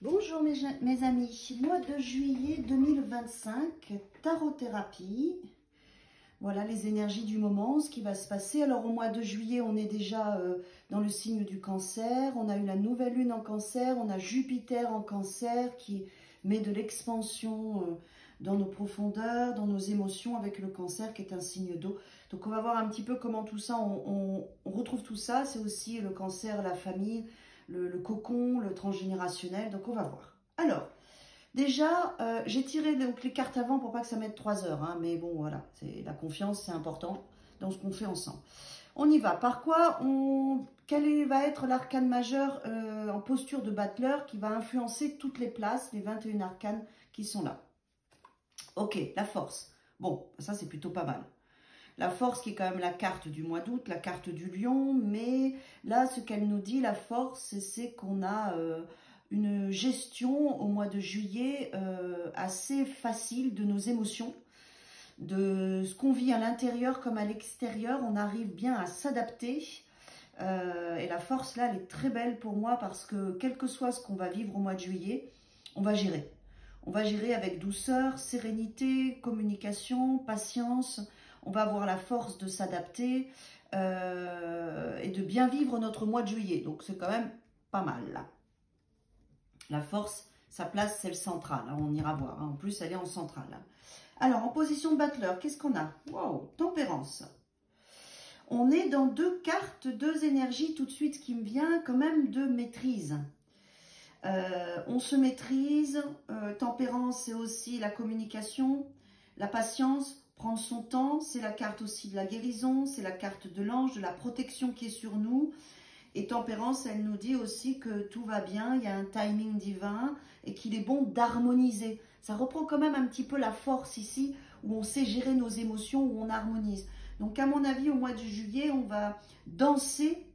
Bonjour mes amis, mois de juillet 2025, tarothérapie. Voilà les énergies du moment, ce qui va se passer. Alors au mois de juillet, on est déjà dans le signe du cancer. On a eu la nouvelle lune en cancer, on a Jupiter en cancer qui met de l'expansion dans nos profondeurs, dans nos émotions avec le cancer qui est un signe d'eau. Donc on va voir un petit peu comment tout ça, on retrouve tout ça. C'est aussi le cancer, la famille, le cocon, le transgénérationnel. Donc on va voir. Alors, déjà, j'ai tiré donc les cartes avant pour pas que ça mette 3 heures. Hein, mais bon, voilà, la confiance, c'est important dans ce qu'on fait ensemble. On y va. Par quoi va être l'arcane majeur en posture de battleur qui va influencer toutes les places, les 21 arcanes qui sont là. Ok, la force. Bon, ça c'est plutôt pas mal. La force qui est quand même la carte du mois d'août, la carte du lion, mais là, ce qu'elle nous dit, la force, c'est qu'on a une gestion au mois de juillet assez facile de nos émotions, de ce qu'on vit à l'intérieur comme à l'extérieur. On arrive bien à s'adapter. Et la force, là, elle est très belle pour moi parce que quel que soit ce qu'on va vivre au mois de juillet, on va gérer. On va gérer avec douceur, sérénité, communication, patience. On va avoir la force de s'adapter et de bien vivre notre mois de juillet. Donc, c'est quand même pas mal, là. La force, sa place, c'est le central. Hein, on ira voir. Hein. En plus, elle est en centrale. Hein. Alors, en position de battleur, qu'est-ce qu'on a? Wow, tempérance. On est dans deux cartes, deux énergies tout de suite, ce qui me vient quand même de maîtrise. On se maîtrise, tempérance, c'est aussi la communication, la patience, prendre son temps, c'est la carte aussi de la guérison, c'est la carte de l'ange, de la protection qui est sur nous. Et tempérance, elle nous dit aussi que tout va bien, il y a un timing divin et qu'il est bon d'harmoniser. Ça reprend quand même un petit peu la force ici, où on sait gérer nos émotions, où on harmonise. Donc à mon avis, au mois de juillet, on va danser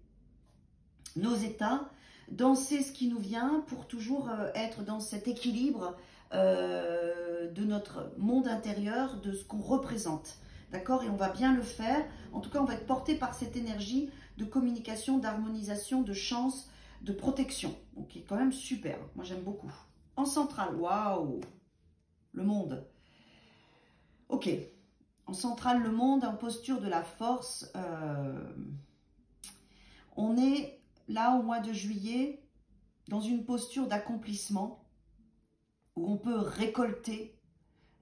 nos états, danser ce qui nous vient pour toujours être dans cet équilibre de notre monde intérieur, de ce qu'on représente. D'accord? Et on va bien le faire. En tout cas, on va être porté par cette énergie de communication, d'harmonisation, de chance, de protection. Donc, qui est quand même super. Moi, j'aime beaucoup. En centrale, waouh! Le monde. Ok. En centrale, le monde, en posture de la force. On est là au mois de juillet dans une posture d'accomplissement où on peut récolter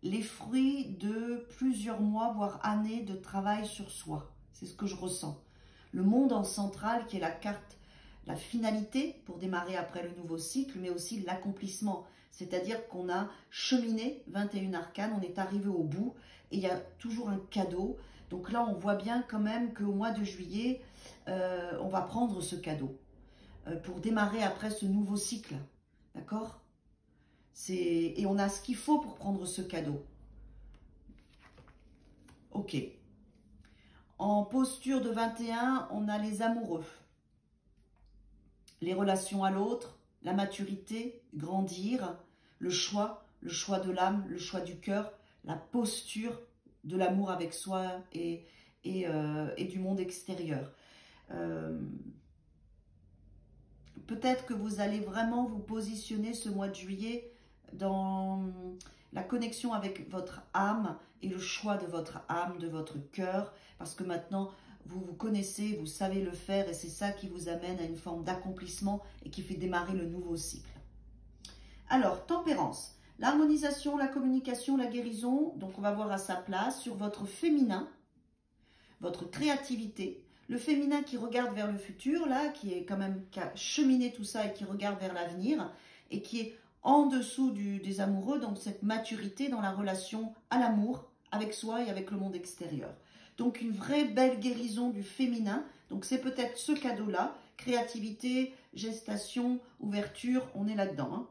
les fruits de plusieurs mois, voire années de travail sur soi. C'est ce que je ressens. Le monde en centrale qui est la carte, la finalité pour démarrer après le nouveau cycle, mais aussi l'accomplissement. C'est-à-dire qu'on a cheminé 21 arcanes, on est arrivé au bout et il y a toujours un cadeau. Donc là, on voit bien quand même qu'au mois de juillet, on va prendre ce cadeau pour démarrer après ce nouveau cycle. D'accord ? Et on a ce qu'il faut pour prendre ce cadeau. Ok. En posture de 21, on a les amoureux. Les relations à l'autre, la maturité, grandir, le choix de l'âme, le choix du cœur, la posture de l'amour avec soi et du monde extérieur. Peut-être que vous allez vraiment vous positionner ce mois de juillet dans la connexion avec votre âme et le choix de votre âme, de votre cœur, parce que maintenant, vous vous connaissez, vous savez le faire et c'est ça qui vous amène à une forme d'accomplissement et qui fait démarrer le nouveau cycle. Alors, tempérance, l'harmonisation, la communication, la guérison, donc on va voir à sa place sur votre féminin, votre créativité, le féminin qui regarde vers le futur, là, qui a cheminé tout ça et qui regarde vers l'avenir et qui est en dessous des amoureux, donc cette maturité dans la relation à l'amour, avec soi et avec le monde extérieur. Donc une vraie belle guérison du féminin, donc c'est peut-être ce cadeau-là, créativité, gestation, ouverture, on est là-dedans. Hein.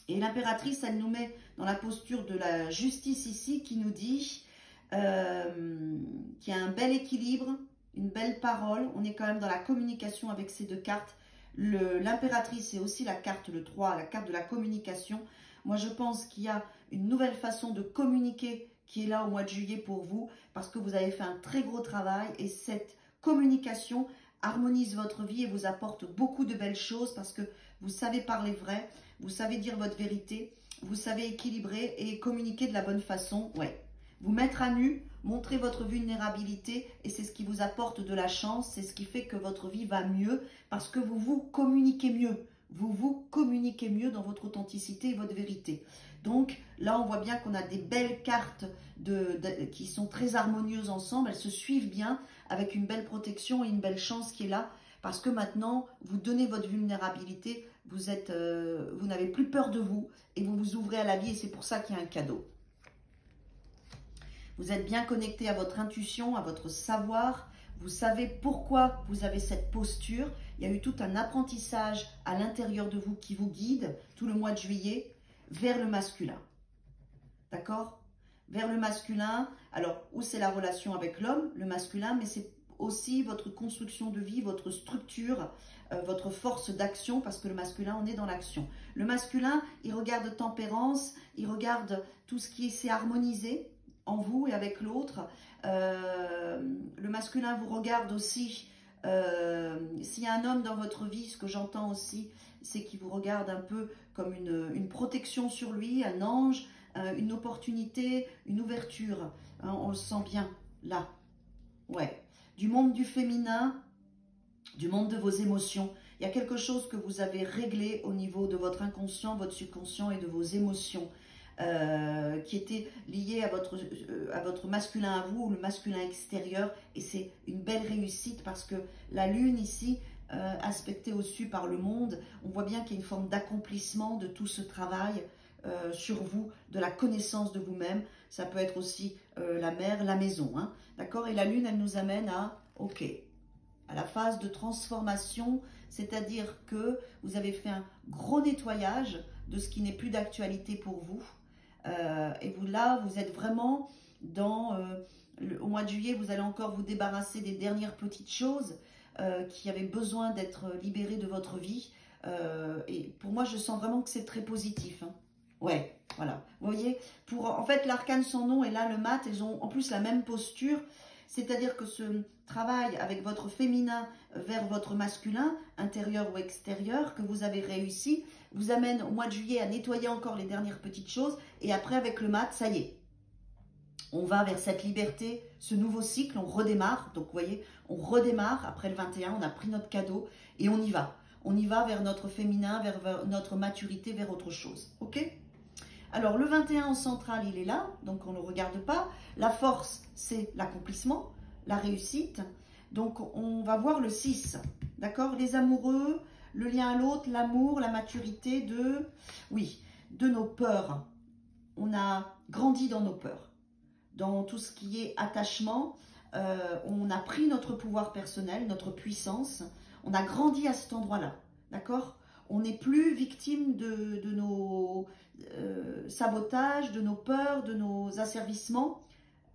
Et l'impératrice, elle nous met dans la posture de la justice ici, qui nous dit qu'il y a un bel équilibre, une belle parole, on est quand même dans la communication avec ces deux cartes. L'impératrice, c'est aussi la carte, le 3, la carte de la communication. Moi, je pense qu'il y a une nouvelle façon de communiquer qui est là au mois de juillet pour vous, parce que vous avez fait un très gros travail et cette communication harmonise votre vie et vous apporte beaucoup de belles choses parce que vous savez parler vrai, vous savez dire votre vérité, vous savez équilibrer et communiquer de la bonne façon. Ouais. Vous mettre à nu, montrer votre vulnérabilité et c'est ce qui vous apporte de la chance, c'est ce qui fait que votre vie va mieux parce que vous vous communiquez mieux. Vous vous communiquez mieux dans votre authenticité et votre vérité. Donc là, on voit bien qu'on a des belles cartes qui sont très harmonieuses ensemble. Elles se suivent bien avec une belle protection et une belle chance qui est là. Parce que maintenant, vous donnez votre vulnérabilité, vous n'avez plus peur de vous et vous vous ouvrez à la vie et c'est pour ça qu'il y a un cadeau. Vous êtes bien connecté à votre intuition, à votre savoir. Vous savez pourquoi vous avez cette posture. Il y a eu tout un apprentissage à l'intérieur de vous qui vous guide tout le mois de juillet vers le masculin. D'accord? Vers le masculin. Alors, où c'est la relation avec l'homme, le masculin, mais c'est aussi votre construction de vie, votre structure, votre force d'action, parce que le masculin, on est dans l'action. Le masculin, il regarde tempérance, il regarde tout ce qui s'est harmonisé en vous et avec l'autre. Le masculin vous regarde aussi. S'il y a un homme dans votre vie, ce que j'entends aussi, c'est qu'il vous regarde un peu comme une protection sur lui, un ange, une opportunité, une ouverture. Hein, on le sent bien, là. Ouais. Du monde du féminin, du monde de vos émotions. Il y a quelque chose que vous avez réglé au niveau de votre inconscient, votre subconscient et de vos émotions. Qui était lié à votre masculin à vous ou le masculin extérieur et c'est une belle réussite parce que la lune ici aspectée au-dessus par le monde, on voit bien qu'il y a une forme d'accomplissement de tout ce travail sur vous, de la connaissance de vous-même. Ça peut être aussi la mer, la maison, hein, d'accord? Et la lune, elle nous amène à la phase de transformation, c'est-à-dire que vous avez fait un gros nettoyage de ce qui n'est plus d'actualité pour vous. Et vous, là, vous êtes vraiment dans... au mois de juillet, vous allez encore vous débarrasser des dernières petites choses qui avaient besoin d'être libérées de votre vie. Et pour moi, je sens vraiment que c'est très positif. Hein. Ouais, voilà. Vous voyez, en fait, l'arcane sans nom et là, le mat, ils ont en plus la même posture. C'est-à-dire que ce travail avec votre féminin vers votre masculin, intérieur ou extérieur, que vous avez réussi, vous amène au mois de juillet à nettoyer encore les dernières petites choses. Et après, avec le mat, ça y est. On va vers cette liberté, ce nouveau cycle, on redémarre. Donc, vous voyez, on redémarre. Après le 21, on a pris notre cadeau et on y va. On y va vers notre féminin, vers notre maturité, vers autre chose. OK ? Alors, le 21 en centrale, il est là, donc on ne le regarde pas. La force, c'est l'accomplissement, la réussite. Donc, on va voir le 6, d'accord? Les amoureux, le lien à l'autre, l'amour, la maturité de nos peurs. On a grandi dans nos peurs, dans tout ce qui est attachement. On a pris notre pouvoir personnel, notre puissance. On a grandi à cet endroit-là, d'accord? On n'est plus victime de nos sabotages, de nos peurs, de nos asservissements.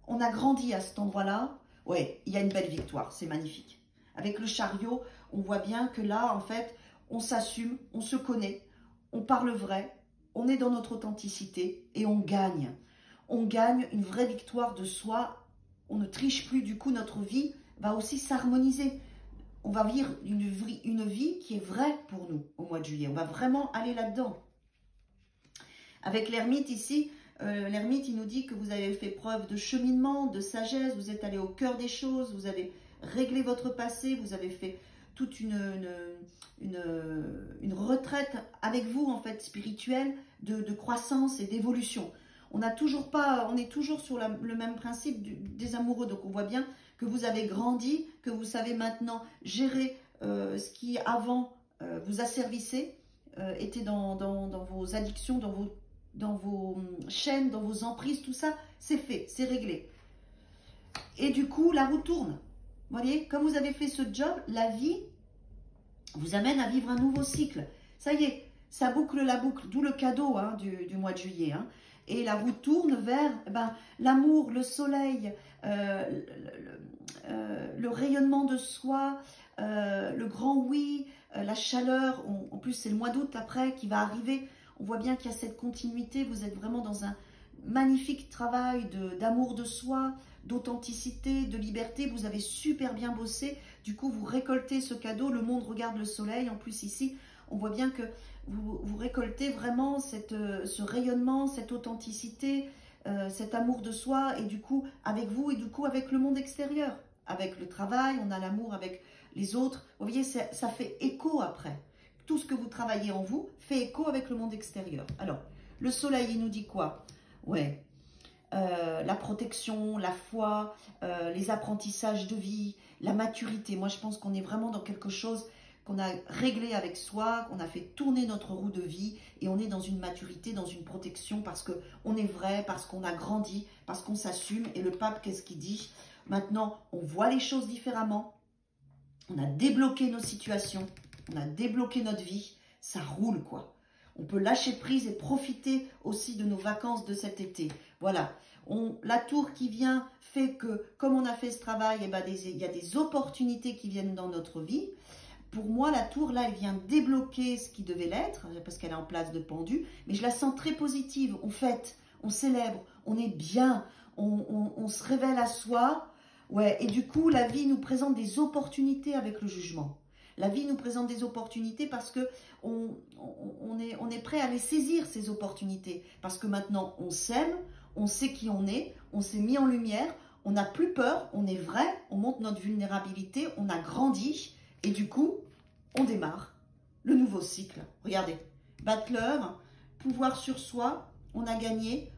On a grandi à cet endroit-là. Ouais, il y a une belle victoire, c'est magnifique. Avec le chariot, on voit bien que là, en fait, on s'assume, on se connaît, on parle vrai, on est dans notre authenticité et on gagne. On gagne une vraie victoire de soi. On ne triche plus, du coup, notre vie va aussi s'harmoniser. On va vivre une vie qui est vraie pour nous au mois de juillet. On va vraiment aller là-dedans. Avec l'ermite ici, l'ermite, il nous dit que vous avez fait preuve de cheminement, de sagesse, vous êtes allé au cœur des choses, vous avez réglé votre passé, vous avez fait toute une retraite avec vous, en fait, spirituelle, de croissance et d'évolution. On est toujours sur le même principe des amoureux, donc on voit bien que vous avez grandi, que vous savez maintenant gérer ce qui avant vous asservissait, était dans vos addictions, dans vos chaînes, dans vos emprises, tout ça, c'est fait, c'est réglé. Et du coup, la roue tourne. Vous voyez, comme vous avez fait ce job, la vie vous amène à vivre un nouveau cycle. Ça y est, ça boucle la boucle, d'où le cadeau hein, du mois de juillet. Hein. Et la roue tourne vers l'amour, le soleil, le rayonnement de soi, le grand oui, la chaleur. En plus, c'est le mois d'août après qui va arriver. On voit bien qu'il y a cette continuité. Vous êtes vraiment dans un magnifique travail d'amour de soi, d'authenticité, de liberté. Vous avez super bien bossé. Du coup, vous récoltez ce cadeau. Le monde regarde le soleil. En plus, ici, on voit bien que vous récoltez vraiment ce rayonnement, cette authenticité, cet amour de soi, et du coup avec vous, et du coup avec le monde extérieur. Avec le travail, on a l'amour avec les autres. Vous voyez, ça fait écho après. Tout ce que vous travaillez en vous fait écho avec le monde extérieur. Alors, le soleil, il nous dit quoi? Ouais, la protection, la foi, les apprentissages de vie, la maturité. Moi, je pense qu'on est vraiment dans quelque chose qu'on a réglé avec soi, qu'on a fait tourner notre roue de vie, et on est dans une maturité, dans une protection, parce qu'on est vrai, parce qu'on a grandi, parce qu'on s'assume. Et le pape, qu'est-ce qu'il dit? Maintenant, on voit les choses différemment, on a débloqué nos situations, on a débloqué notre vie, ça roule quoi. On peut lâcher prise et profiter aussi de nos vacances de cet été. Voilà, la tour qui vient fait que, comme on a fait ce travail, eh ben, il y a des opportunités qui viennent dans notre vie. Pour moi, la tour, là, elle vient débloquer ce qui devait l'être, parce qu'elle est en place de pendu, mais je la sens très positive. On fête, on célèbre, on est bien, on se révèle à soi. Ouais, et du coup, la vie nous présente des opportunités avec le jugement. La vie nous présente des opportunités parce que on est prêt à les saisir, ces opportunités. Parce que maintenant, on s'aime, on sait qui on s'est mis en lumière, on n'a plus peur, on est vrai, on montre notre vulnérabilité, on a grandi. Et du coup, on démarre le nouveau cycle. Regardez, battleur, pouvoir sur soi, on a gagné,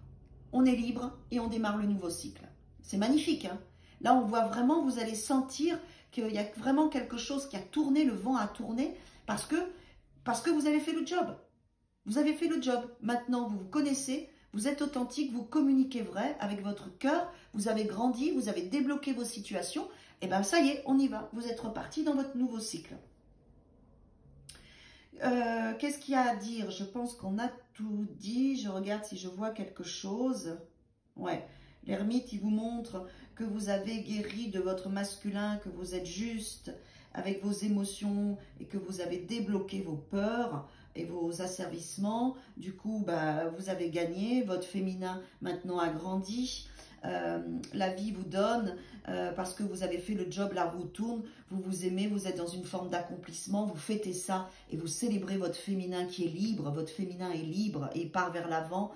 on est libre et on démarre le nouveau cycle. C'est magnifique, hein? Là, on voit vraiment, vous allez sentir qu'il y a vraiment quelque chose qui a tourné, le vent a tourné, parce que vous avez fait le job. Vous avez fait le job. Maintenant, vous vous connaissez, vous êtes authentique, vous communiquez vrai avec votre cœur, vous avez grandi, vous avez débloqué vos situations, et bien ça y est, on y va. Vous êtes reparti dans votre nouveau cycle. Qu'est-ce qu'il y a à dire? Je pense qu'on a tout dit. Je regarde si je vois quelque chose. Ouais, l'ermite, il vous montre que vous avez guéri de votre masculin, que vous êtes juste avec vos émotions et que vous avez débloqué vos peurs et vos asservissements. Du coup, bah, vous avez gagné, votre féminin maintenant a grandi. La vie vous donne parce que vous avez fait le job, la roue tourne, vous vous aimez, vous êtes dans une forme d'accomplissement, vous fêtez ça et vous célébrez votre féminin qui est libre, votre féminin est libre et part vers l'avant.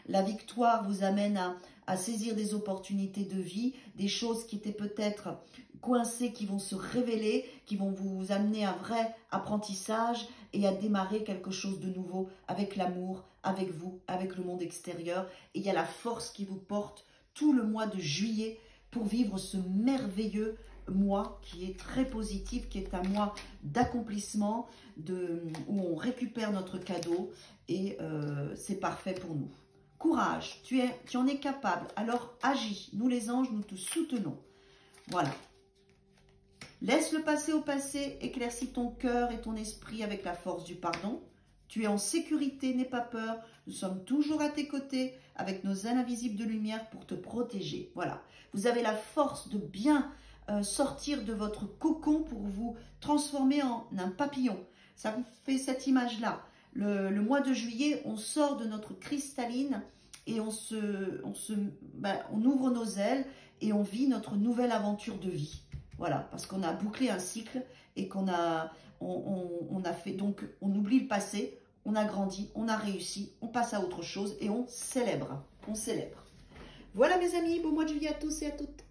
La victoire vous amène à saisir des opportunités de vie, des choses qui étaient peut-être coincées, qui vont se révéler, qui vont vous amener à un vrai apprentissage et à démarrer quelque chose de nouveau avec l'amour, avec vous, avec le monde extérieur. Et il y a la force qui vous porte tout le mois de juillet pour vivre ce merveilleux mois qui est très positif, qui est un mois d'accomplissement, où on récupère notre cadeau et c'est parfait pour nous. Courage, tu en es capable, alors agis. Nous les anges, nous te soutenons. Voilà. Laisse le passé au passé, éclaircis ton cœur et ton esprit avec la force du pardon. Tu es en sécurité, n'aie pas peur. Nous sommes toujours à tes côtés avec nos ailes invisibles de lumière pour te protéger. Voilà. Vous avez la force de bien sortir de votre cocon pour vous transformer en un papillon. Ça vous fait cette image-là. Le mois de juillet, on sort de notre cristalline et on ouvre nos ailes et on vit notre nouvelle aventure de vie. Voilà, parce qu'on a bouclé un cycle et qu'on a fait, donc on oublie le passé, on a grandi, on a réussi, on passe à autre chose et on célèbre. On célèbre. Voilà mes amis, bon mois de juillet à tous et à toutes.